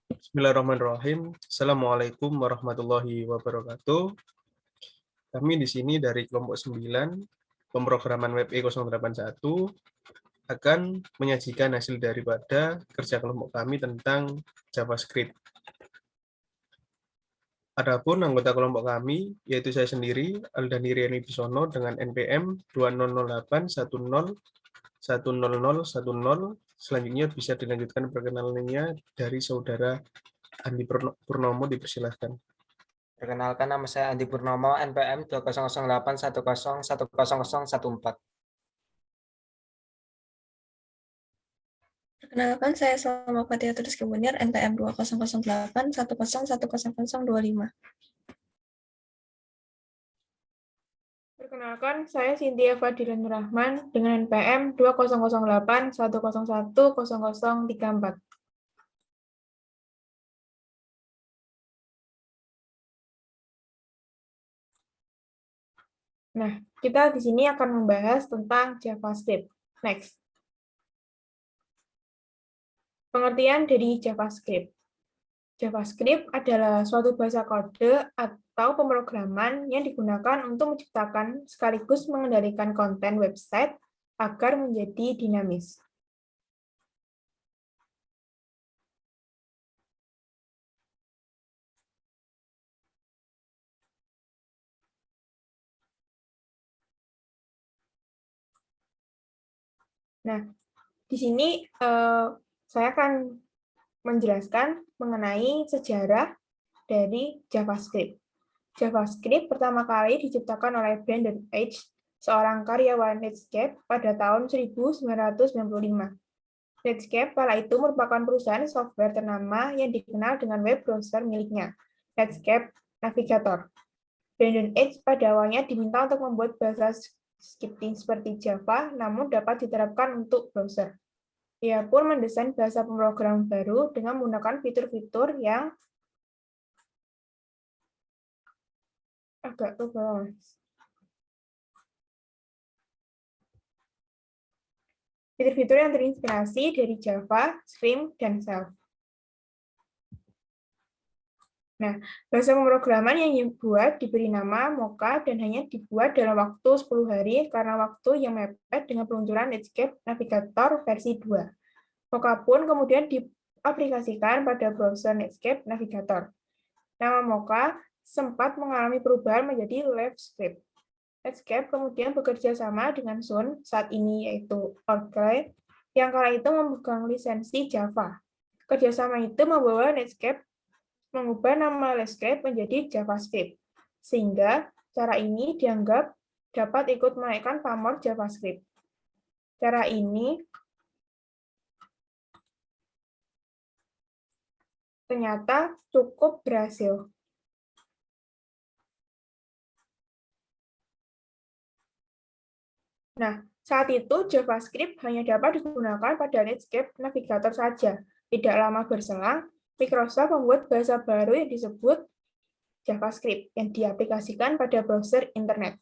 Bismillahirrahmanirrahim. Assalamualaikum warahmatullahi wabarakatuh. Kami di sini dari kelompok 9, pemrograman web E081, akan menyajikan hasil daripada kerja kelompok kami tentang JavaScript. Adapun anggota kelompok kami, yaitu saya sendiri, Aldani Riani Bisono dengan NPM 2008101010. Selanjutnya bisa dilanjutkan perkenalannya dari saudara Andi Purnomo, dipersilahkan. Perkenalkan, nama saya Andi Purnomo, NPM 200810101014. Perkenalkan, saya Salma Fatia Rizky Munir, NPM 200810101025. Perkenalkan, saya Cynthia Fadilan Rahman dengan NPM 200810101034. Nah, kita di sini akan membahas tentang JavaScript. Next. Pengertian dari JavaScript. JavaScript adalah suatu bahasa kode atau pemrograman yang digunakan untuk menciptakan sekaligus mengendalikan konten website agar menjadi dinamis. Nah, di sini saya akan menjelaskan mengenai sejarah dari JavaScript. JavaScript pertama kali diciptakan oleh Brandon H., seorang karyawan Netscape pada tahun 1995. Netscape kala itu merupakan perusahaan software ternama yang dikenal dengan web browser miliknya, Netscape Navigator. Brandon H. pada awalnya diminta untuk membuat bahasa scripting seperti Java, namun dapat diterapkan untuk browser. Ia pun mendesain bahasa pemrograman baru dengan menggunakan fitur-fitur yang agak tebal. Fitur-fitur yang terinspirasi dari Java, Spring, dan Self. Nah, bahasa pemrograman yang dibuat diberi nama Mocha dan hanya dibuat dalam waktu 10 hari karena waktu yang mepet dengan peluncuran Netscape Navigator versi 2. Mocha pun kemudian diaplikasikan pada browser Netscape Navigator. Nama Mocha sempat mengalami perubahan menjadi LiveScript. Netscape kemudian bekerja sama dengan Sun saat ini, yaitu Oracle, yang kala itu memegang lisensi Java. Kerjasama itu membawa Netscape mengubah nama LiveScript menjadi JavaScript, sehingga cara ini dianggap dapat ikut menaikkan pamor JavaScript. Cara ini ternyata cukup berhasil. Nah, saat itu JavaScript hanya dapat digunakan pada Netscape Navigator saja. Tidak lama berselang, Microsoft membuat bahasa baru yang disebut JavaScript yang diaplikasikan pada browser internet.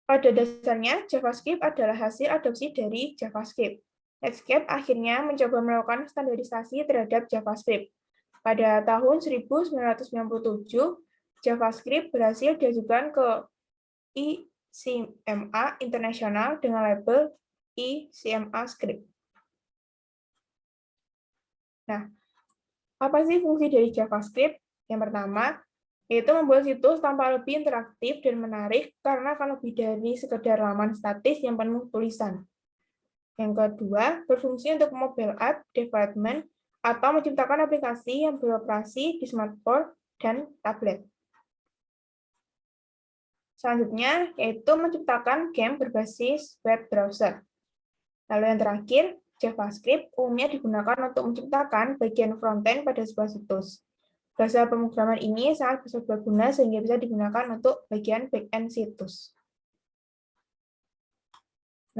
Pada dasarnya, JavaScript adalah hasil adopsi dari JavaScript. Netscape akhirnya mencoba melakukan standarisasi terhadap JavaScript. Pada tahun 1997, JavaScript berhasil diajukan ke ICMA Internasional dengan label ICMA Script. Nah, apa sih fungsi dari JavaScript? Yang pertama, yaitu membuat situs tanpa lebih interaktif dan menarik karena akan lebih dari sekedar laman statis yang penuh tulisan. Yang kedua, berfungsi untuk mobile app development atau menciptakan aplikasi yang beroperasi di smartphone dan tablet. Selanjutnya, yaitu menciptakan game berbasis web browser. Lalu yang terakhir, JavaScript umumnya digunakan untuk menciptakan bagian frontend pada sebuah situs. Bahasa pemrograman ini sangat berguna sehingga bisa digunakan untuk bagian back-end situs.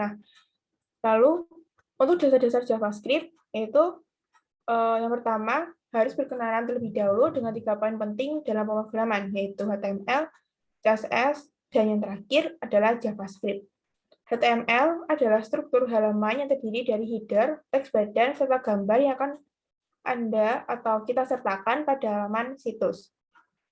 Nah, lalu untuk dasar-dasar JavaScript, yaitu yang pertama, harus berkenalan terlebih dahulu dengan 3 poin penting dalam pemrograman, yaitu HTML, CSS, dan yang terakhir adalah JavaScript. HTML adalah struktur halaman yang terdiri dari header, teks badan, serta gambar yang akan Anda atau kita sertakan pada halaman situs.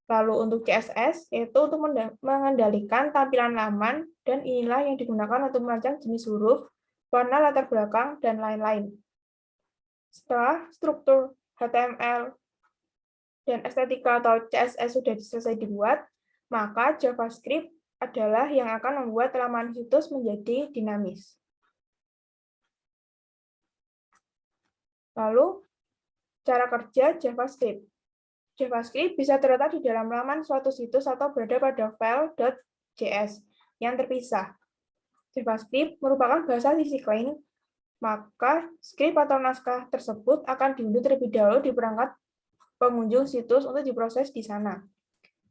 Lalu untuk CSS, yaitu untuk mengendalikan tampilan laman, dan inilah yang digunakan untuk merancang jenis huruf, warna latar belakang, dan lain-lain. Setelah struktur HTML dan estetika atau CSS sudah selesai dibuat, maka JavaScript adalah yang akan membuat halaman situs menjadi dinamis. Lalu, cara kerja JavaScript. JavaScript bisa terletak di dalam laman suatu situs atau berada pada file.js yang terpisah. JavaScript merupakan bahasa sisik lain, maka skrip atau naskah tersebut akan diunduh terlebih dahulu di perangkat pengunjung situs untuk diproses di sana.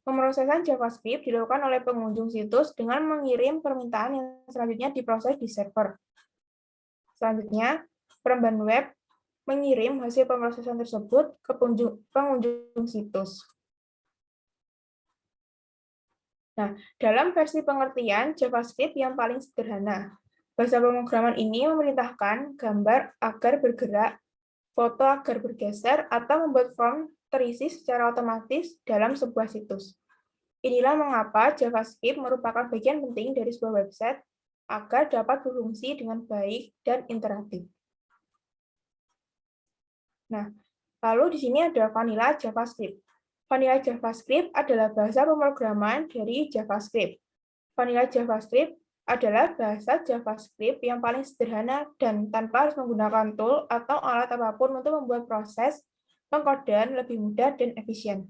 Pemrosesan JavaScript dilakukan oleh pengunjung situs dengan mengirim permintaan yang selanjutnya diproses di server. Selanjutnya, perempuan web mengirim hasil pemrosesan tersebut ke pengunjung situs. Nah, dalam versi pengertian JavaScript yang paling sederhana, bahasa pemrograman ini memerintahkan gambar agar bergerak, foto agar bergeser, atau membuat form terisi secara otomatis dalam sebuah situs. Inilah mengapa JavaScript merupakan bagian penting dari sebuah website agar dapat berfungsi dengan baik dan interaktif. Nah, lalu di sini ada vanilla JavaScript. Vanilla JavaScript adalah bahasa pemrograman dari JavaScript. Vanilla JavaScript adalah bahasa JavaScript yang paling sederhana dan tanpa harus menggunakan tool atau alat apapun untuk membuat proses pengkodean lebih mudah dan efisien.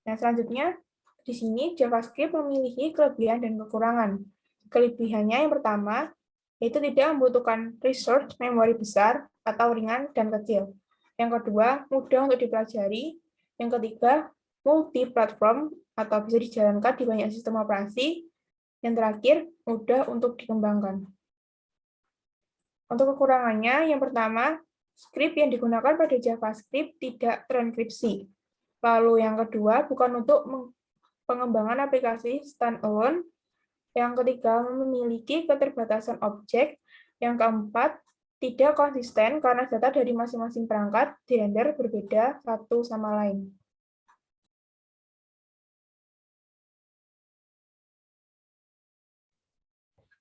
Nah, selanjutnya, di sini JavaScript memiliki kelebihan dan kekurangan. Kelebihannya yang pertama, yaitu tidak membutuhkan resource memori besar atau ringan dan kecil. Yang kedua, mudah untuk dipelajari. Yang ketiga, multi-platform atau bisa dijalankan di banyak sistem operasi. Yang terakhir, mudah untuk dikembangkan. Untuk kekurangannya, yang pertama, script yang digunakan pada JavaScript tidak terenkripsi. Lalu yang kedua, bukan untuk pengembangan aplikasi standalone. Yang ketiga, memiliki keterbatasan objek. Yang keempat, tidak konsisten karena data dari masing-masing perangkat dirender berbeda satu sama lain.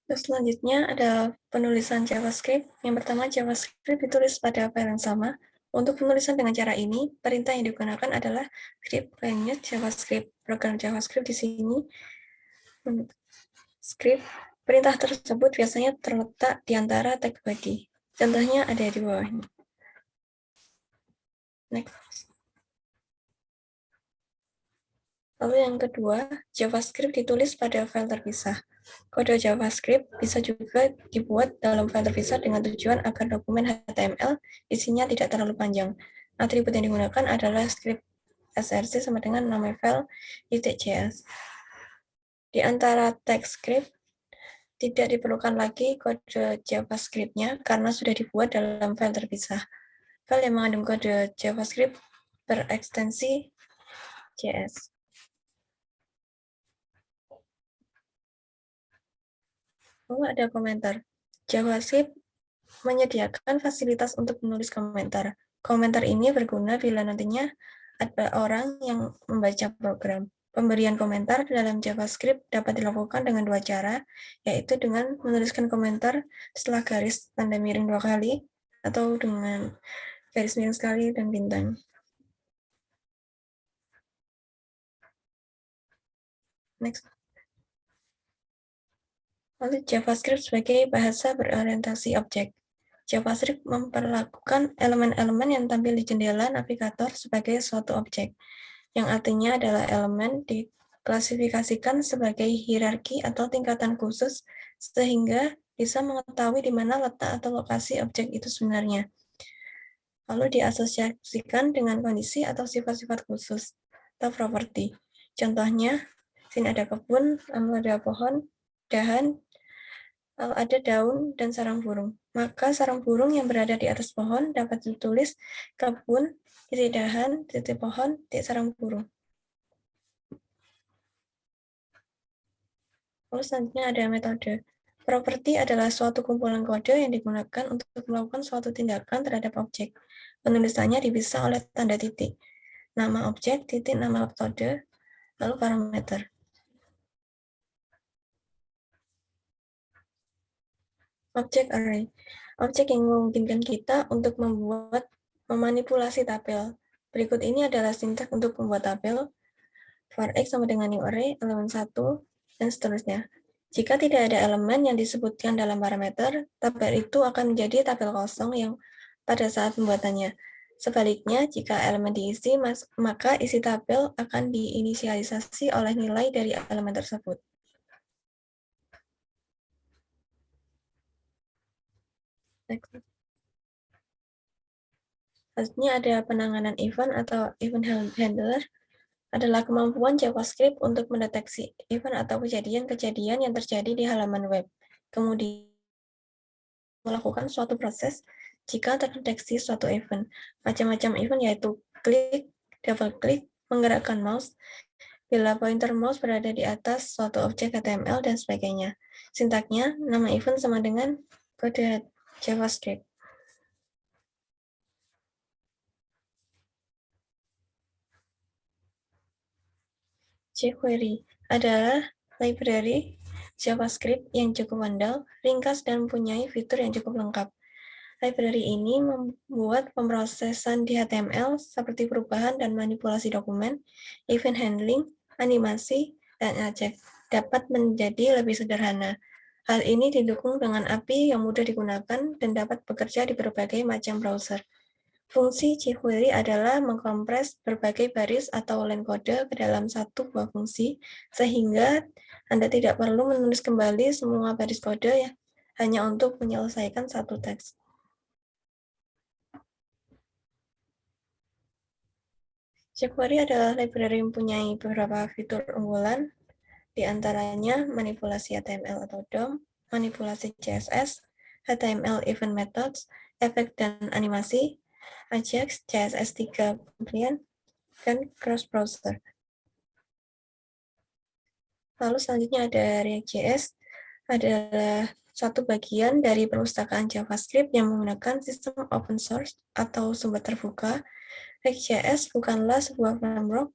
Terus selanjutnya ada penulisan JavaScript. Yang pertama, JavaScript ditulis pada file yang sama. Untuk penulisan dengan cara ini, perintah yang digunakan adalah script language JavaScript. Program JavaScript di sini, script perintah tersebut biasanya terletak di antara tag body. Contohnya ada di bawahnya. Next. Lalu yang kedua, JavaScript ditulis pada file terpisah. Kode JavaScript bisa juga dibuat dalam file terpisah dengan tujuan agar dokumen HTML isinya tidak terlalu panjang. Atribut yang digunakan adalah script src sama dengan nama file .js. Di antara teks script, tidak diperlukan lagi kode JavaScript-nya karena sudah dibuat dalam file terpisah. File yang mengandung kode JavaScript berekstensi JS. Oh, ada komentar. JavaScript menyediakan fasilitas untuk menulis komentar. Komentar ini berguna bila nantinya ada orang yang membaca program. Pemberian komentar dalam JavaScript dapat dilakukan dengan dua cara, yaitu dengan menuliskan komentar setelah garis tanda miring 2 kali, atau dengan garis miring sekali dan bintang. Next. Lalu JavaScript sebagai bahasa berorientasi objek. JavaScript memperlakukan elemen-elemen yang tampil di jendela navigator sebagai suatu objek, yang artinya adalah elemen diklasifikasikan sebagai hierarki atau tingkatan khusus, sehingga bisa mengetahui di mana letak atau lokasi objek itu sebenarnya. Lalu diasosiasikan dengan kondisi atau sifat-sifat khusus atau properti. Contohnya, sini ada kebun, lalu ada pohon, dahan, lalu ada daun dan sarang burung. Maka sarang burung yang berada di atas pohon dapat ditulis kebun, titik dahan, titik pohon, titik sarang burung. Lalu selanjutnya ada metode. Properti adalah suatu kumpulan kode yang digunakan untuk melakukan suatu tindakan terhadap objek. Penulisannya dipisah oleh tanda titik. Nama objek, titik, nama metode, lalu parameter. Objek array. Objek yang memungkinkan kita untuk memanipulasi tabel. Berikut ini adalah sintaks untuk membuat tabel. For X sama dengan new array, elemen 1, dan seterusnya. Jika tidak ada elemen yang disebutkan dalam parameter, tabel itu akan menjadi tabel kosong yang pada saat pembuatannya. Sebaliknya, jika elemen diisi, maka isi tabel akan diinisialisasi oleh nilai dari elemen tersebut. Next. Selanjutnya ada penanganan event atau event handler adalah kemampuan JavaScript untuk mendeteksi event atau kejadian-kejadian yang terjadi di halaman web. Kemudian melakukan suatu proses jika terdeteksi suatu event. Macam-macam event yaitu klik, double klik, menggerakkan mouse, bila pointer mouse berada di atas suatu objek HTML, dan sebagainya. Sintaknya, nama event sama dengan kode JavaScript. jQuery adalah library JavaScript yang cukup andal, ringkas, dan mempunyai fitur yang cukup lengkap. Library ini membuat pemrosesan di HTML seperti perubahan dan manipulasi dokumen, event handling, animasi, dan Ajax dapat menjadi lebih sederhana. Hal ini didukung dengan API yang mudah digunakan dan dapat bekerja di berbagai macam browser. Fungsi jQuery adalah mengkompres berbagai baris atau line kode ke dalam satu buah fungsi, sehingga Anda tidak perlu menulis kembali semua baris kode ya, hanya untuk menyelesaikan satu teks. jQuery adalah library yang mempunyai beberapa fitur unggulan, di antaranya manipulasi HTML atau DOM, manipulasi CSS, HTML event methods, efek dan animasi, Ajax, CSS3 compliant, dan cross-browser. Lalu selanjutnya ada React.js, adalah satu bagian dari perpustakaan JavaScript yang menggunakan sistem open source atau sumber terbuka. React.js bukanlah sebuah framework,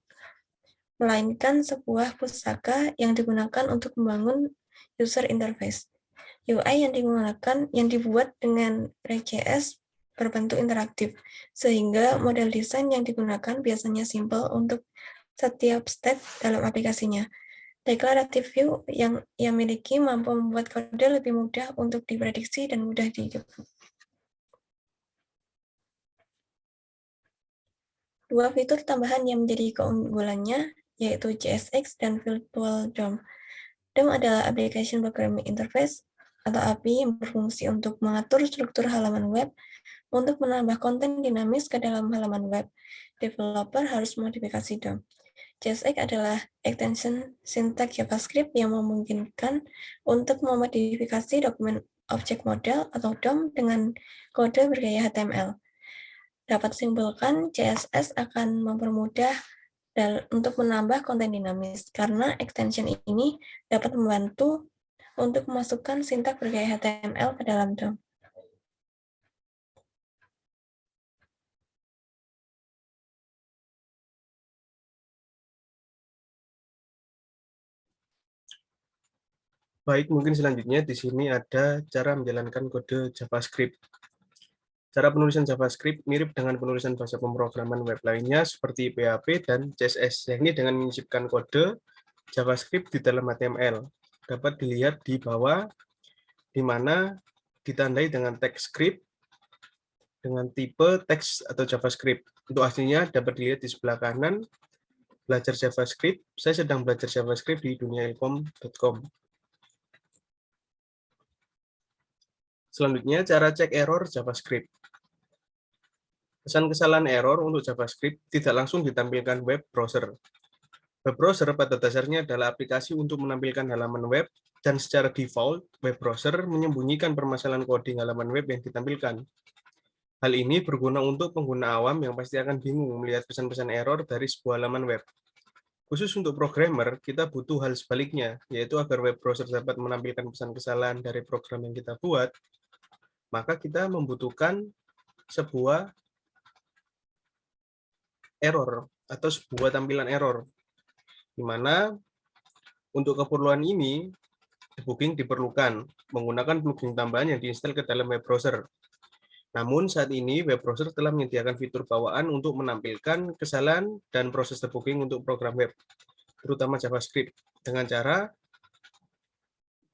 melainkan sebuah pustaka yang digunakan untuk membangun user interface. UI yang dibuat dengan React.js berbentuk interaktif, sehingga model desain yang digunakan biasanya simpel untuk setiap step dalam aplikasinya. Declarative view yang ia miliki mampu membuat kode lebih mudah untuk diprediksi dan mudah didebug. Dua fitur tambahan yang menjadi keunggulannya yaitu JSX dan Virtual DOM. DOM adalah Application Programming Interface atau API yang berfungsi untuk mengatur struktur halaman web. Untuk menambah konten dinamis ke dalam halaman web, developer harus modifikasi DOM. JSX adalah extension sintaks JavaScript yang memungkinkan untuk memodifikasi dokumen objek model atau DOM dengan kode bergaya HTML. Dapat disimpulkan, CSS akan mempermudah untuk menambah konten dinamis, karena extension ini dapat membantu untuk memasukkan sintaks bergaya HTML ke dalam DOM. Baik, mungkin selanjutnya di sini ada cara menjalankan kode JavaScript. Cara penulisan JavaScript mirip dengan penulisan bahasa pemrograman web lainnya seperti PHP dan CSS, yakni dengan menyisipkan kode JavaScript di dalam HTML. Dapat dilihat di bawah, di mana ditandai dengan teks script dengan tipe teks atau JavaScript. Untuk aslinya dapat dilihat di sebelah kanan, belajar JavaScript. Saya sedang belajar JavaScript di duniailkom.com. Selanjutnya, cara cek error JavaScript. Pesan kesalahan error untuk JavaScript tidak langsung ditampilkan web browser. Web browser pada dasarnya adalah aplikasi untuk menampilkan halaman web, dan secara default, web browser menyembunyikan permasalahan coding halaman web yang ditampilkan. Hal ini berguna untuk pengguna awam yang pasti akan bingung melihat pesan-pesan error dari sebuah halaman web. Khusus untuk programmer, kita butuh hal sebaliknya, yaitu agar web browser dapat menampilkan pesan kesalahan dari program yang kita buat, maka kita membutuhkan sebuah error atau sebuah tampilan error, di mana untuk keperluan ini debugging diperlukan menggunakan plugin tambahan yang diinstal ke dalam web browser. Namun saat ini web browser telah menyediakan fitur bawaan untuk menampilkan kesalahan dan proses debugging untuk program web, terutama JavaScript, dengan cara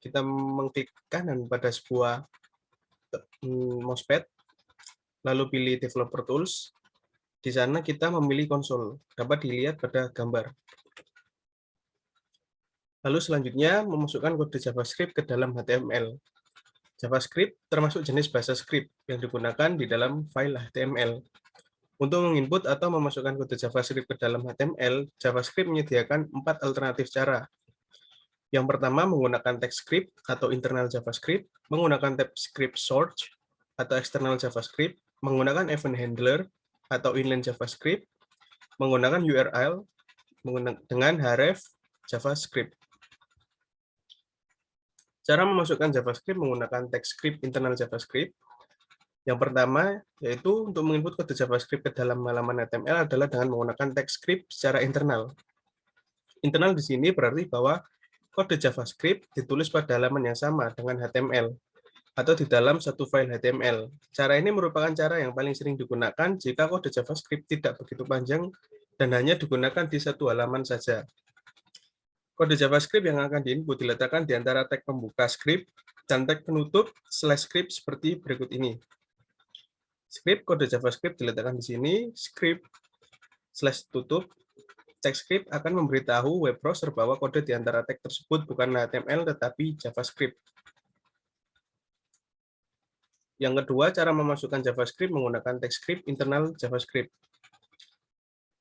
kita mengklik kanan pada sebuah mousepad, lalu pilih Developer Tools. Di sana kita memilih konsol, dapat dilihat pada gambar. Lalu selanjutnya memasukkan kode JavaScript ke dalam HTML. JavaScript termasuk jenis bahasa script yang digunakan di dalam file HTML. Untuk menginput atau memasukkan kode JavaScript ke dalam HTML, JavaScript menyediakan 4 alternatif cara. Yang pertama menggunakan TypeScript atau internal JavaScript, menggunakan TypeScript source atau external JavaScript, menggunakan event handler atau inline JavaScript, menggunakan URL dengan href JavaScript. Cara memasukkan JavaScript menggunakan TypeScript internal JavaScript. Yang pertama, yaitu untuk menginput kode JavaScript ke dalam halaman HTML adalah dengan menggunakan TypeScript secara internal. Internal di sini berarti bahwa kode JavaScript ditulis pada halaman yang sama dengan HTML atau di dalam satu file HTML. Cara ini merupakan cara yang paling sering digunakan jika kode JavaScript tidak begitu panjang dan hanya digunakan di satu halaman saja. Kode JavaScript yang akan diinput diletakkan di antara tag pembuka script dan tag penutup /script seperti berikut ini. Script kode JavaScript diletakkan di sini, script /tutup. TypeScript akan memberitahu web browser bahwa kode di antara tag tersebut bukanlah HTML tetapi JavaScript. Yang kedua, cara memasukkan JavaScript menggunakan TypeScript internal JavaScript.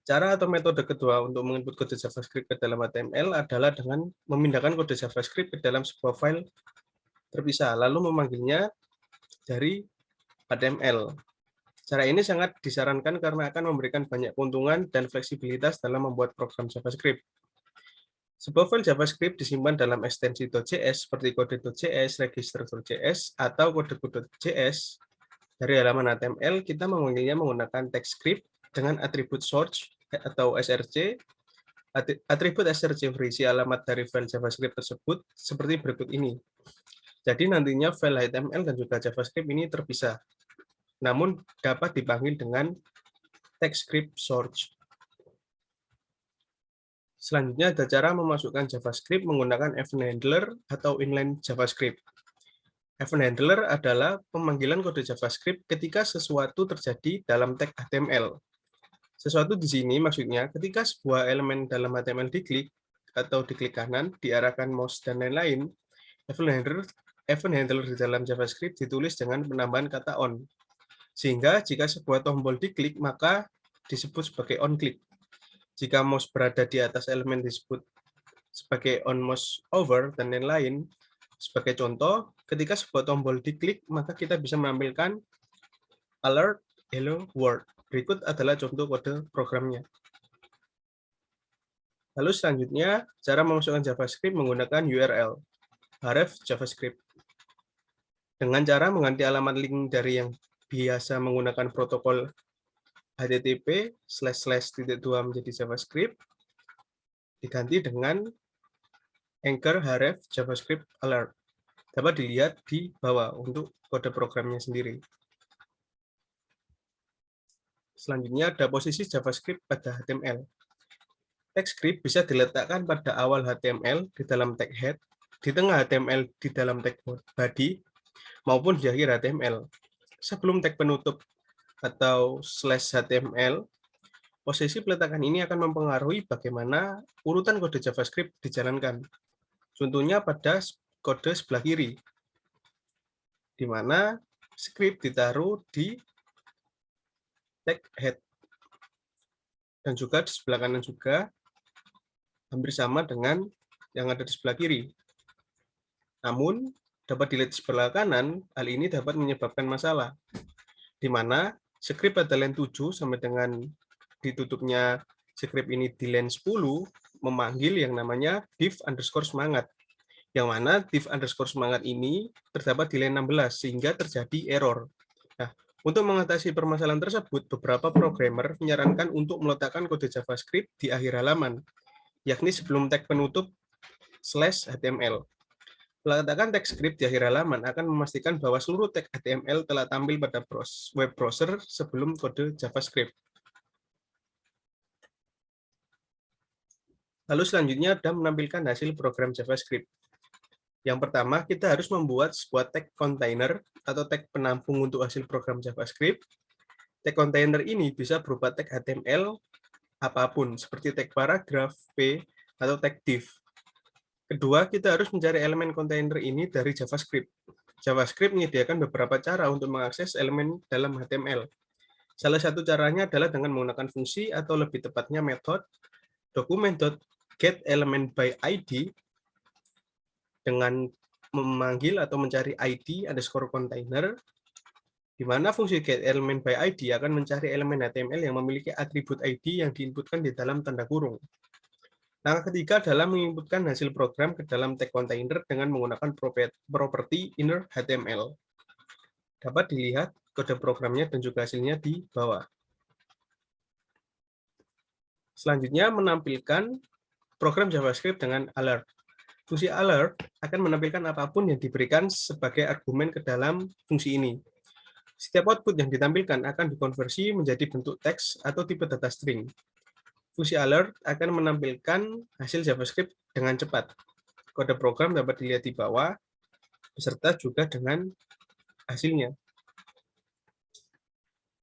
Cara atau metode kedua untuk menginput kode JavaScript ke dalam HTML adalah dengan memindahkan kode JavaScript ke dalam sebuah file terpisah, lalu memanggilnya dari HTML. Cara ini sangat disarankan karena akan memberikan banyak keuntungan dan fleksibilitas dalam membuat program JavaScript. Sebuah file JavaScript disimpan dalam ekstensi .js seperti kode.js, register.js, atau kode.js. Dari halaman HTML, kita memanggilnya menggunakan TypeScript dengan atribut source atau src. Atribut src berisi alamat dari file JavaScript tersebut seperti berikut ini. Jadi nantinya file HTML dan juga JavaScript ini terpisah, namun dapat dipanggil dengan TypeScript source. Selanjutnya ada cara memasukkan JavaScript menggunakan event handler atau inline JavaScript. Event handler adalah pemanggilan kode JavaScript ketika sesuatu terjadi dalam tag HTML. Sesuatu di sini maksudnya ketika sebuah elemen dalam HTML diklik atau diklik kanan, diarahkan mouse, dan lain-lain, event handler di dalam JavaScript ditulis dengan penambahan kata on. Sehingga jika sebuah tombol diklik, maka disebut sebagai onClick. Jika mouse berada di atas elemen disebut sebagai on mouse over, dan lain-lain. Sebagai contoh, ketika sebuah tombol diklik, maka kita bisa menampilkan alert hello world. Berikut adalah contoh kode programnya. Lalu selanjutnya, cara memasukkan JavaScript menggunakan URL, href JavaScript. Dengan cara mengganti alamat link dari yang biasa menggunakan protokol HTTP//:2 menjadi JavaScript, diganti dengan anchor href JavaScript alert. Dapat dilihat di bawah untuk kode programnya sendiri. Selanjutnya ada posisi JavaScript pada HTML. TypeScript bisa diletakkan pada awal HTML di dalam tag head, di tengah HTML di dalam tag body, maupun di akhir HTML. Sebelum tag penutup atau /HTML, posisi peletakan ini akan mempengaruhi bagaimana urutan kode JavaScript dijalankan. Contohnya pada kode sebelah kiri, di mana script ditaruh di tag head. Dan juga di sebelah kanan juga hampir sama dengan yang ada di sebelah kiri. Namun, dapat dilihat di sebelah kanan, hal ini dapat menyebabkan masalah, di mana script pada line 7 sampai dengan ditutupnya script ini di line 10, memanggil yang namanya div_semangat. Yang mana div_semangat ini terdapat di line 16 sehingga terjadi error. Nah, untuk mengatasi permasalahan tersebut, beberapa programmer menyarankan untuk meletakkan kode JavaScript di akhir halaman, yakni sebelum tag penutup /HTML. Meletakkan teks script di akhir halaman akan memastikan bahwa seluruh tag HTML telah tampil pada web browser sebelum kode JavaScript. Lalu selanjutnya ada menampilkan hasil program JavaScript. Yang pertama, kita harus membuat sebuah tag container atau tag penampung untuk hasil program JavaScript. Tag container ini bisa berupa tag HTML apapun, seperti tag paragraf, p, atau tag div. Kedua, kita harus mencari elemen container ini dari JavaScript. JavaScript menyediakan beberapa cara untuk mengakses elemen dalam HTML. Salah satu caranya adalah dengan menggunakan fungsi atau lebih tepatnya metode document.getElementById dengan memanggil atau mencari ID_container, di mana fungsi getElementById akan mencari elemen HTML yang memiliki atribut ID yang diinputkan di dalam tanda kurung. Langkah ketiga adalah menginputkan hasil program ke dalam tag container dengan menggunakan properti inner HTML. Dapat dilihat kode programnya dan juga hasilnya di bawah. Selanjutnya menampilkan program JavaScript dengan alert. Fungsi alert akan menampilkan apapun yang diberikan sebagai argumen ke dalam fungsi ini. Setiap output yang ditampilkan akan dikonversi menjadi bentuk teks atau tipe data string. Fungsi alert akan menampilkan hasil JavaScript dengan cepat. Kode program dapat dilihat di bawah, beserta juga dengan hasilnya.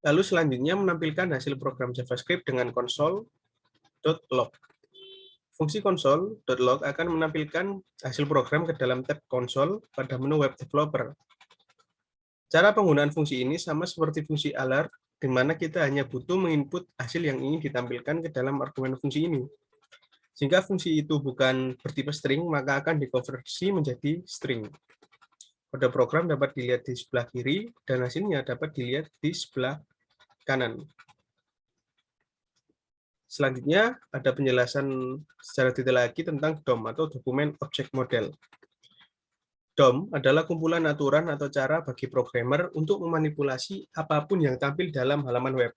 Lalu selanjutnya menampilkan hasil program JavaScript dengan console.log. Fungsi console.log akan menampilkan hasil program ke dalam tab konsol pada menu web developer. Cara penggunaan fungsi ini sama seperti fungsi alert, di mana kita hanya butuh menginput hasil yang ingin ditampilkan ke dalam argumen fungsi ini. Jika fungsi itu bukan bertipe string, maka akan dikonversi menjadi string. Kode program dapat dilihat di sebelah kiri, dan hasilnya dapat dilihat di sebelah kanan. Selanjutnya, ada penjelasan secara detail lagi tentang DOM atau Dokumen Object Model. DOM adalah kumpulan aturan atau cara bagi programmer untuk memanipulasi apapun yang tampil dalam halaman web.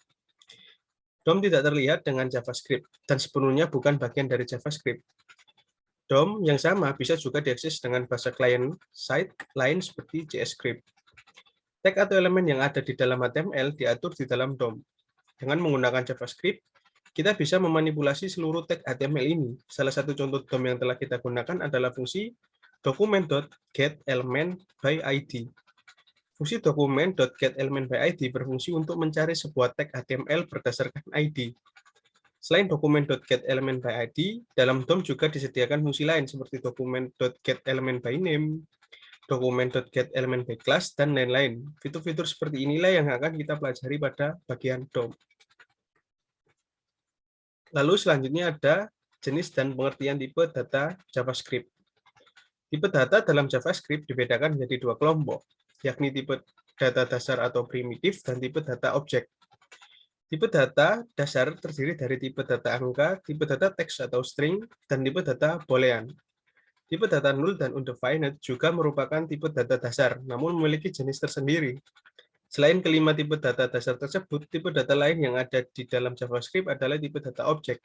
DOM tidak terlihat dengan JavaScript, dan sepenuhnya bukan bagian dari JavaScript. DOM yang sama bisa juga diakses dengan bahasa client-side lain seperti JScript. Tag atau elemen yang ada di dalam HTML diatur di dalam DOM. Dengan menggunakan JavaScript, kita bisa memanipulasi seluruh tag HTML ini. Salah satu contoh DOM yang telah kita gunakan adalah fungsi document.getElementById. Fungsi document.getElementById berfungsi untuk mencari sebuah tag HTML berdasarkan ID. Selain document.getElementById, dalam DOM juga disediakan fungsi lain seperti document.getElementByname, document.getElementByClass, dan lain-lain. Fitur-fitur seperti inilah yang akan kita pelajari pada bagian DOM. Lalu selanjutnya ada jenis dan pengertian tipe data JavaScript. Tipe data dalam JavaScript dibedakan menjadi dua kelompok, yakni tipe data dasar atau primitif dan tipe data objek. Tipe data dasar terdiri dari tipe data angka, tipe data teks atau string, dan tipe data boolean. Tipe data null dan undefined juga merupakan tipe data dasar, namun memiliki jenis tersendiri. Selain kelima tipe data dasar tersebut, tipe data lain yang ada di dalam JavaScript adalah tipe data objek.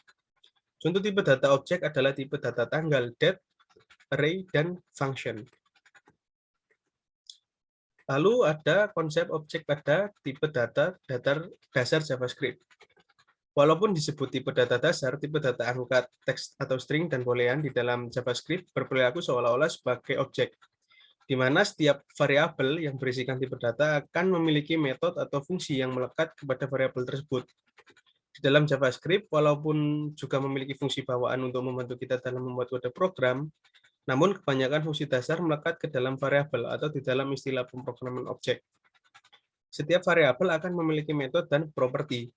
Contoh tipe data objek adalah tipe data tanggal, date, array, dan function. Lalu ada konsep objek pada tipe data dasar JavaScript. Walaupun disebut tipe data dasar, tipe data angka, teks atau string, dan boolean di dalam JavaScript berperilaku seolah-olah sebagai objek, di mana setiap variabel yang berisikan tipe data akan memiliki metode atau fungsi yang melekat kepada variabel tersebut. Di dalam JavaScript, walaupun juga memiliki fungsi bawaan untuk membantu kita dalam membuat kode program, namun kebanyakan fungsi dasar melekat ke dalam variabel atau di dalam istilah pemrograman objek. Setiap variabel akan memiliki metode dan properti.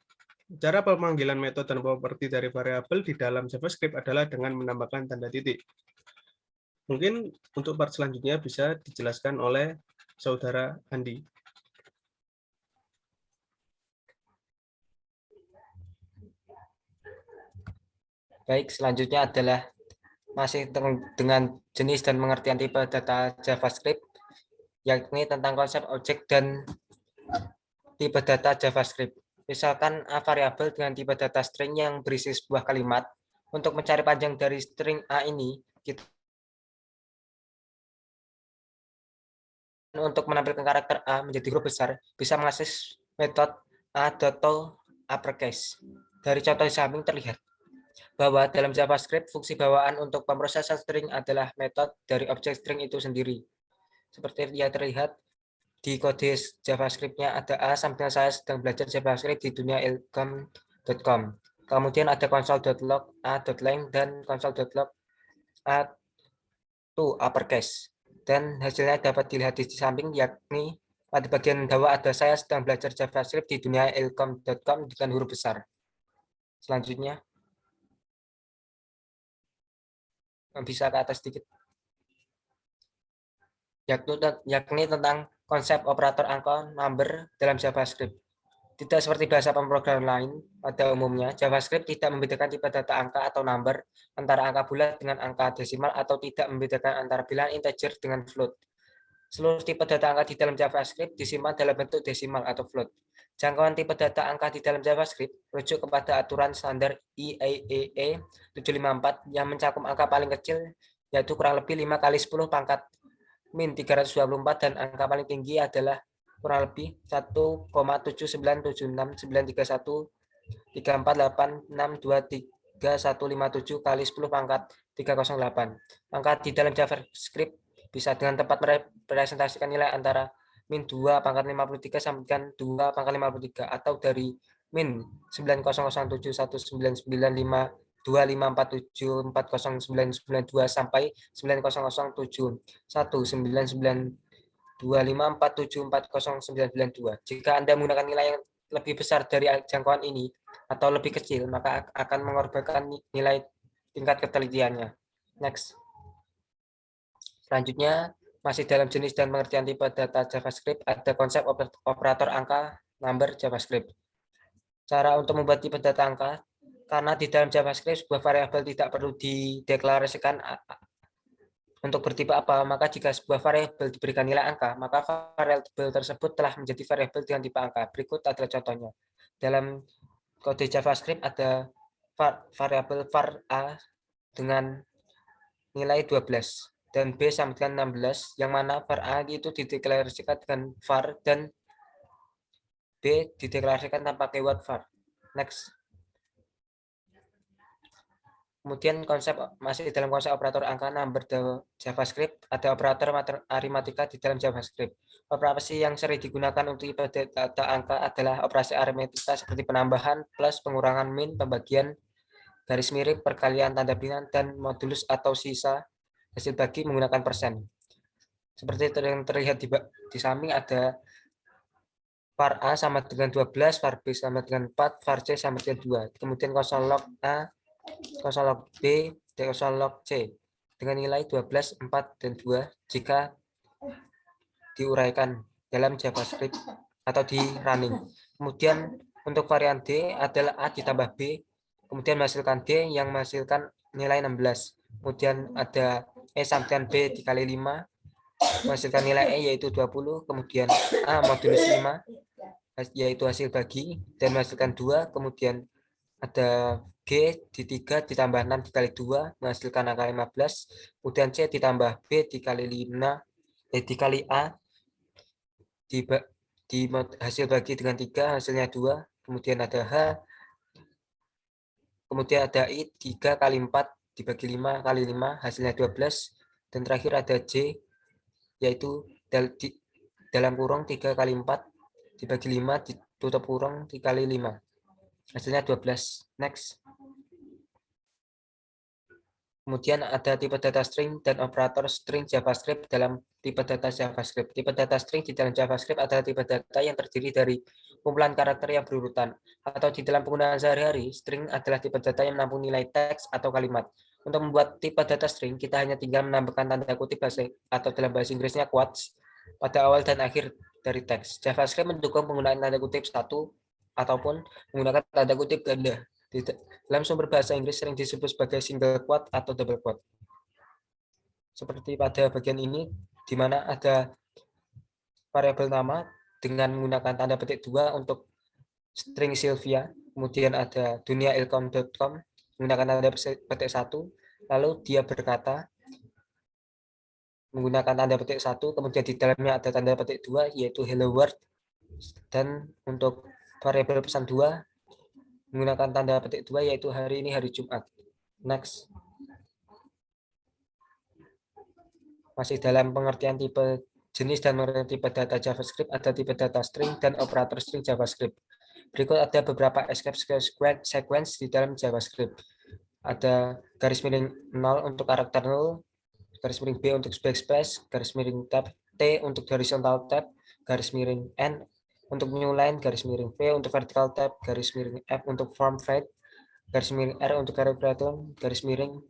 Cara pemanggilan metode dan properti dari variabel di dalam JavaScript adalah dengan menambahkan tanda titik. Mungkin untuk part selanjutnya bisa dijelaskan oleh Saudara Andi. Baik, selanjutnya adalah masih dengan jenis dan pengertian tipe data JavaScript, yakni tentang konsep objek dan tipe data JavaScript. Misalkan A variabel dengan tipe data string yang berisi sebuah kalimat. Untuk mencari panjang dari string A ini, kita untuk menampilkan karakter A menjadi huruf besar, bisa mengakses metode a.uppercase. Dari contoh di samping terlihat bahwa dalam JavaScript, fungsi bawaan untuk pemrosesan string adalah metode dari objek string itu sendiri. Seperti yang terlihat di kode JavaScript-nya ada A sambil saya sedang belajar JavaScript di dunia ilkom.com. Kemudian ada console.log a.length dan console.log a to uppercase. Dan hasilnya dapat dilihat di samping, yakni pada bagian bawah ada saya sedang belajar JavaScript di dunia ilkom.com dengan huruf besar. Selanjutnya, bisa ke atas sedikit. Yakni tentang konsep operator angka number dalam JavaScript. Tidak seperti bahasa pemrograman lain, pada umumnya JavaScript tidak membedakan tipe data angka atau number antara angka bulat dengan angka desimal atau tidak membedakan antara bilangan integer dengan float. Seluruh tipe data angka di dalam JavaScript disimpan dalam bentuk desimal atau float. Jangkauan tipe data angka di dalam JavaScript merujuk kepada aturan standar IEEE 754 yang mencakup angka paling kecil, yaitu kurang lebih 5 kali 10 pangkat min 324 dan angka paling tinggi adalah kurang lebih 1,797999348623157 kali 10 pangkat 308. Angka di dalam JavaScript bisa dengan tepat merepresentasikan nilai antara min 2 pangkat 53 sampai dengan 2 pangkat 53 atau dari min 900719525474092 sampai 900719925474092. Jika Anda menggunakan nilai yang lebih besar dari jangkauan ini atau lebih kecil, maka akan mengorbankan nilai tingkat ketelitiannya. Next. Selanjutnya, masih dalam jenis dan pengertian tipe data JavaScript, ada konsep operator angka number JavaScript. Cara untuk membuat tipe data angka, karena di dalam JavaScript sebuah variabel tidak perlu dideklarasikan untuk bertipe apa, maka jika sebuah variabel diberikan nilai angka, maka variabel tersebut telah menjadi variabel dengan tipe angka. Berikut adalah contohnya. Dalam kode JavaScript ada variabel var A dengan nilai 12 dan B sama dengan 16, yang mana var A itu dideklarasikan dengan var dan B dideklarasikan tanpa keyword var. Next. Kemudian masih dalam konsep operator angka number JavaScript, ada operator aritmatika di dalam JavaScript. Operasi yang sering digunakan untuk tipe data angka adalah operasi aritmatika seperti penambahan, plus, pengurangan, min, pembagian, garis miring, perkalian, tanda bilangan, dan modulus atau sisa hasil bagi menggunakan persen. Seperti yang terlihat di samping ada var A sama dengan 12, var B sama dengan 4, var C sama dengan 2. Kemudian konsol log A, konsol log B, dan konsol log C dengan nilai 12, 4, dan 2 jika diuraikan dalam JavaScript atau di running. Kemudian untuk varian D adalah A ditambah B, kemudian menghasilkan D yang menghasilkan nilai 16. Kemudian ada E sama dengan B dikali 5, menghasilkan nilai E yaitu 20, kemudian A modulus 5, yaitu hasil bagi, dan menghasilkan 2, kemudian ada G di 3 ditambah 6 dikali 2, menghasilkan angka 15, kemudian C ditambah B dikali 5, dikali A, di hasil bagi dengan 3, hasilnya 2, kemudian ada H, kemudian ada I, 3 kali 4 dibagi 5 kali 5, hasilnya 12, dan terakhir ada J, yaitu dalam kurung 3 kali 4 dibagi 5 ditutup kurung dikali 5, hasilnya 12. Next. Kemudian ada tipe data string dan operator string JavaScript dalam tipe data JavaScript. Tipe data string di dalam JavaScript adalah tipe data yang terdiri dari kumpulan karakter yang berurutan. Atau di dalam penggunaan sehari-hari, string adalah tipe data yang menampung nilai teks atau kalimat. Untuk membuat tipe data string, kita hanya tinggal menambahkan tanda kutip atau dalam bahasa Inggrisnya quotes pada awal dan akhir dari teks. JavaScript mendukung penggunaan tanda kutip satu ataupun menggunakan tanda kutip ganda Dalam sumber bahasa Inggris sering disebut sebagai single quote atau double quote. Seperti pada bagian ini, di mana ada variabel nama dengan menggunakan tanda petik 2 untuk string Sylvia, kemudian ada duniailkom.com menggunakan tanda petik 1, lalu dia berkata menggunakan tanda petik 1, kemudian di dalamnya ada tanda petik 2 yaitu hello world, dan untuk variabel pesan 2 menggunakan tanda petik 2 yaitu hari ini hari Jumat. Next. Masih dalam pengertian tipe jenis dan pengertian tipe data JavaScript, ada tipe data string dan operator string JavaScript. Berikut ada beberapa escape sequence di dalam JavaScript. Ada garis miring 0 untuk karakter 0, garis miring B untuk backspace, garis miring tab T untuk horizontal tab, garis miring N untuk new line, garis miring V untuk vertical tab, garis miring F untuk form fade, garis miring R untuk caret pattern, garis miring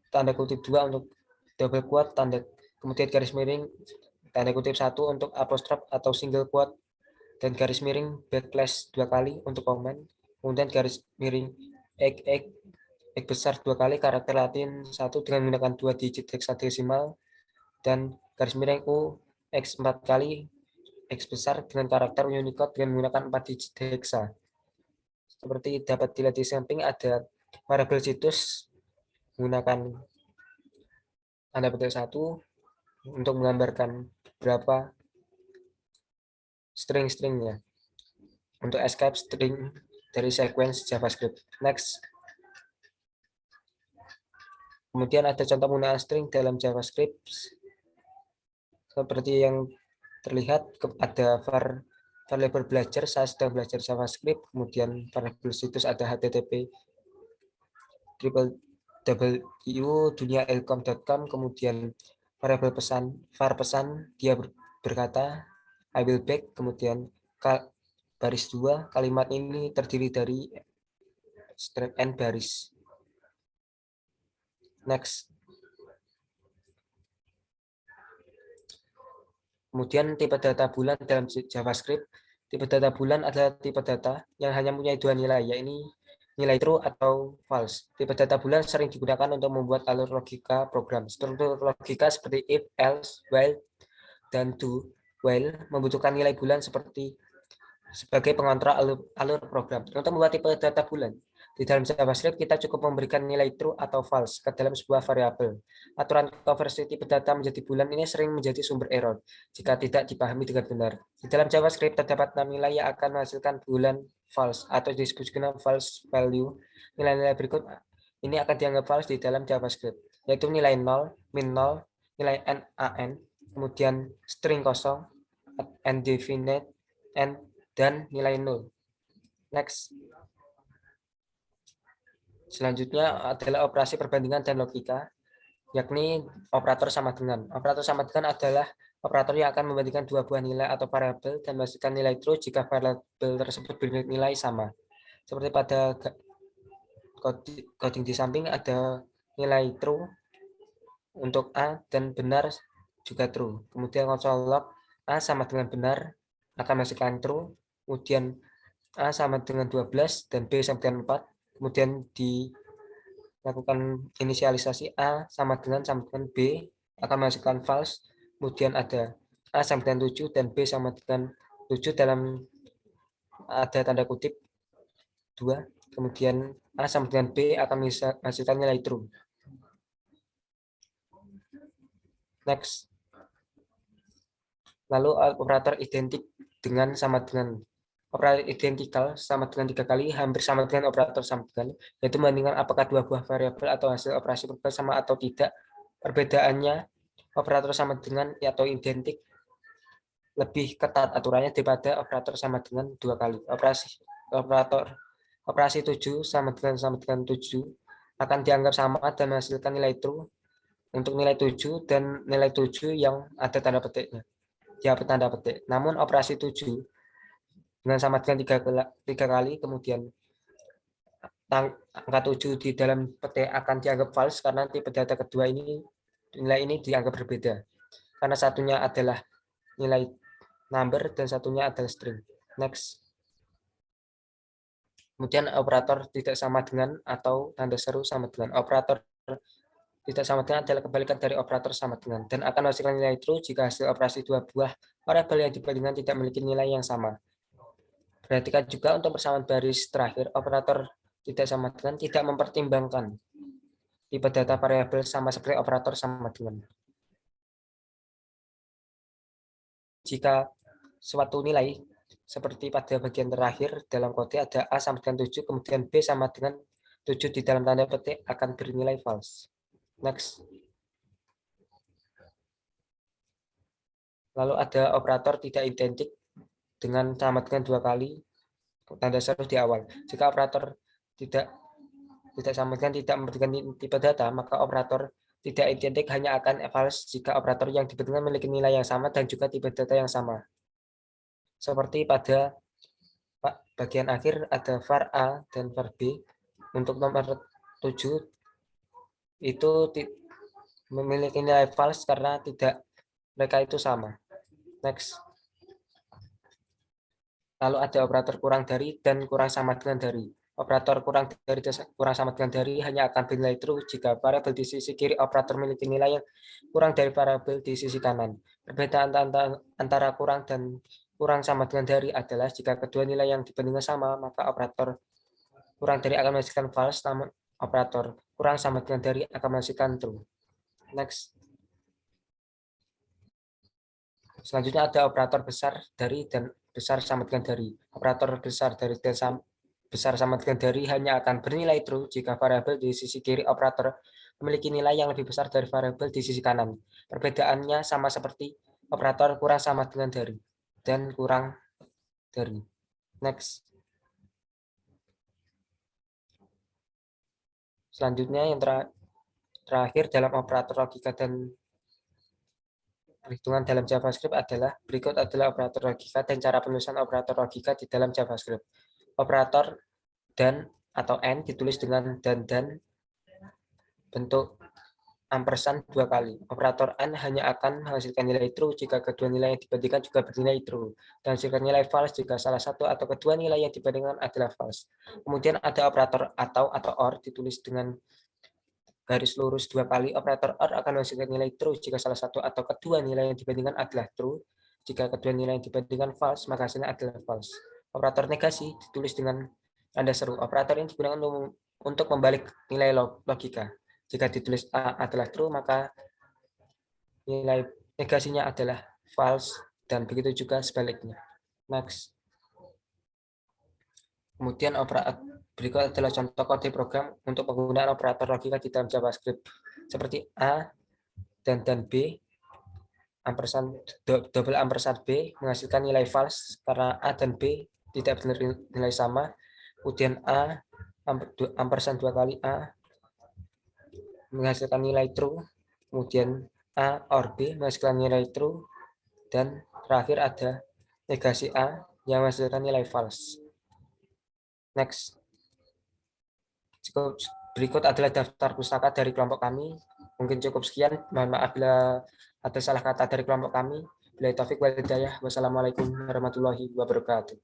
tanda kutip 2 untuk double quote, kemudian garis miring tanda kutip 1 untuk apostrophe atau single quote, dan garis miring backslash 2 kali untuk komen, kemudian garis miring X besar 2 kali karakter Latin 1 dengan menggunakan 2 digit hexadesimal, dan garis miring U X 4 kali X besar dengan karakter Unicode dengan menggunakan 4 digit hexa. Seperti dapat dilihat di samping, ada variabel situs menggunakan tanda petik 1 untuk menggambarkan berapa string-stringnya untuk escape string dari sequence JavaScript. Next. Kemudian ada contoh penggunaan string dalam JavaScript. Seperti yang terlihat, ada variabel belajar, saya sedang belajar JavaScript, kemudian variabel situs ada http www.duniailkom.com, kemudian variabel var pesan dia berkata I will back, kemudian baris 2, kalimat ini terdiri dari strip n baris. Next. Kemudian tipe data bulan dalam JavaScript. Tipe data bulan adalah tipe data yang hanya mempunyai 2 nilai, yaitu nilai true atau false. Tipe data bulan sering digunakan untuk membuat alur logika program. Struktur logika seperti if, else, while, dan do, while membutuhkan nilai bulan sebagai pengontrol alur program. Untuk membuat tipe data bulan, di dalam JavaScript kita cukup memberikan nilai true atau false ke dalam sebuah variabel. Aturan konversi tipe data menjadi bulan ini sering menjadi sumber error jika tidak dipahami dengan benar. Di dalam JavaScript terdapat 6 nilai yang akan menghasilkan bulan false atau disebut dengan false value. Nilai-nilai berikut ini akan dianggap false di dalam JavaScript, yaitu nilai 0, min 0, nilai NaN, kemudian string kosong, indefinite, dan nilai 0. Next. Selanjutnya adalah operasi perbandingan dan logika, yakni operator sama dengan. Operator sama dengan adalah operator yang akan membandingkan dua buah nilai atau variabel dan menghasilkan nilai true jika variabel tersebut bernilai sama. Seperti pada coding di samping ada nilai true untuk A dan benar juga true. Kemudian console log A sama dengan benar akan menghasilkan true, kemudian A sama dengan 12 dan B sama dengan 4. Kemudian dilakukan inisialisasi A sama dengan B akan menghasilkan false. Kemudian ada A sama dengan 7 dan B sama dengan 7 dalam ada tanda kutip 2. Kemudian A sama dengan B akan menghasilkan nilai true. Next. Lalu operator identik dengan sama dengan. Operator identikal sama dengan 3 kali hampir sama dengan operator sama dengan, yaitu membandingkan apakah dua buah variabel atau hasil operasi program sama atau tidak. Perbedaannya, operator sama dengan atau identik lebih ketat aturannya daripada operator sama dengan 2 kali. Operasi 7 sama dengan 7 akan dianggap sama dan menghasilkan nilai true untuk nilai 7 dan nilai 7 yang ada tanda petiknya. Dihapus tanda petik. Namun operasi 7 dengan sama dengan 3 kali, kemudian angka 7 di dalam petik akan dianggap false karena tipe data kedua ini nilai ini dianggap berbeda. Karena satunya adalah nilai number dan satunya adalah string. Next. Kemudian operator tidak sama dengan atau tanda seru sama dengan. Operator tidak sama dengan adalah kebalikan dari operator sama dengan, dan akan menghasilkan nilai true jika hasil operasi dua buah variabel yang dibandingkan tidak memiliki nilai yang sama. Perhatikan juga untuk persamaan baris terakhir, operator tidak sama dengan tidak mempertimbangkan tipe data variabel sama seperti operator sama dengan. Jika suatu nilai seperti pada bagian terakhir dalam kode ada A sama dengan 7, kemudian B sama dengan 7 di dalam tanda petik akan bernilai false. Next. Lalu ada operator tidak identik dengan sama dengan 2 kali tanda seru di awal. Jika operator tidak sama dengan tidak memberikan tipe data, maka operator tidak identik hanya akan false jika operator yang diberikan memiliki nilai yang sama dan juga tipe data yang sama. Seperti pada bagian akhir ada var A dan var B. Untuk nomor 7 itu memiliki nilai false karena tidak mereka itu sama. Next. Lalu ada operator kurang dari dan kurang sama dengan dari. Operator kurang dari dan kurang sama dengan dari hanya akan bernilai true jika variabel di sisi kiri operator memiliki nilai yang kurang dari variabel di sisi kanan. Perbedaan antara kurang dan kurang sama dengan dari adalah jika kedua nilai yang dibandingkan sama, maka operator kurang dari akan menghasilkan false, namun operator kurang sama dengan dari akan menghasilkan true. Next. Selanjutnya ada operator besar dari dan besar sama dengan dari. Operator besar dari dan besar sama dengan dari hanya akan bernilai true jika variabel di sisi kiri operator memiliki nilai yang lebih besar dari variabel di sisi kanan. Perbedaannya sama seperti operator kurang sama dengan dari dan kurang dari. Next. Selanjutnya yang terakhir dalam operator logika dan perhitungan dalam JavaScript adalah berikut adalah operator logika dan cara penulisan operator logika di dalam JavaScript. Operator dan atau and ditulis dengan dan bentuk ampersand 2 kali. Operator and hanya akan menghasilkan nilai true jika kedua nilai yang dibandingkan juga bernilai true, dan menghasilkan nilai false jika salah satu atau kedua nilai yang dibandingkan adalah false. Kemudian ada operator atau or ditulis dengan garis lurus 2 kali. Operator or akan menghasilkan nilai true jika salah satu atau kedua nilai yang dibandingkan adalah true. Jika kedua nilai yang dibandingkan false, maka hasilnya adalah false. Operator negasi ditulis dengan tanda seru. Operator ini digunakan untuk membalik nilai logika. Jika ditulis A adalah true, maka nilai negasinya adalah false, dan begitu juga sebaliknya. Next. Kemudian berikut adalah contoh kode program untuk penggunaan operator logika di dalam JavaScript. Seperti A dan B, double ampersand B menghasilkan nilai false karena A dan B tidak bernilai sama. Kemudian A ampersand 2 kali A menghasilkan nilai true. Kemudian A or B menghasilkan nilai true. Dan terakhir ada negasi A yang menghasilkan nilai false. Next. Berikut adalah daftar pustaka dari kelompok kami. Mungkin cukup sekian. Mohon maaf bila ada salah kata dari kelompok kami. Billahi taufik wal hidayah. Wassalamualaikum warahmatullahi wabarakatuh.